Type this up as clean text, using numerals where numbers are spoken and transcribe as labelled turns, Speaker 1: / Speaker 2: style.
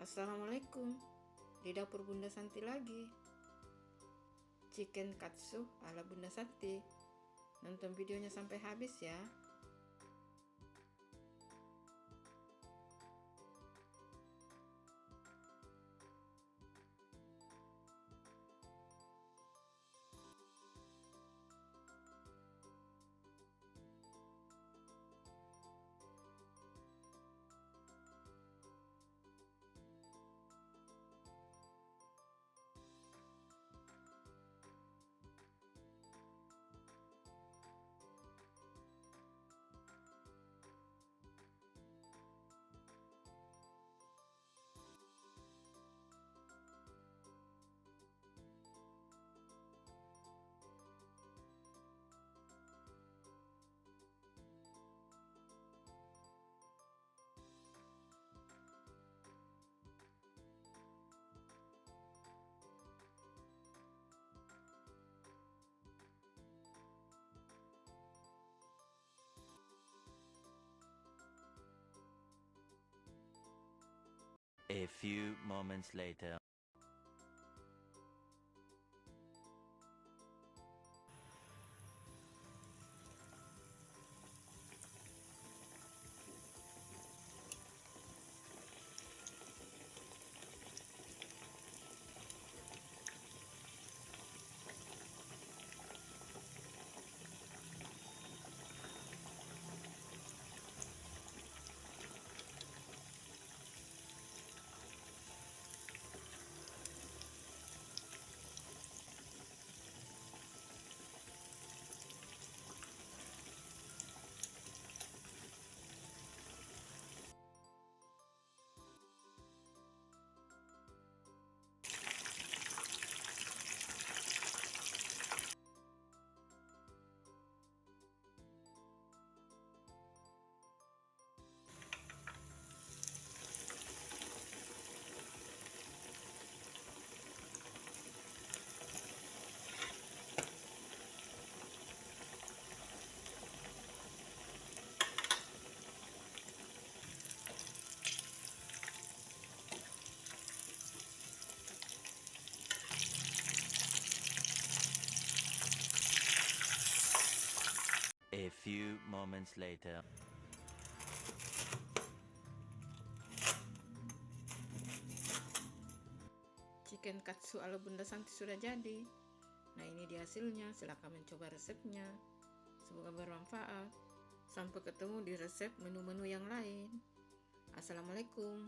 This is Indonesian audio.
Speaker 1: Assalamualaikum, di dapur Bunda Santi lagi. Chicken katsu ala Bunda Santi. Nonton videonya sampai habis ya.
Speaker 2: A few moments later. A few moments later.
Speaker 1: Chicken katsu ala Bunda Santi sudah jadi. Nah, ini dia hasilnya. Silahkan mencoba resepnya. Semoga bermanfaat. Sampai ketemu di resep menu-menu yang lain. Assalamualaikum.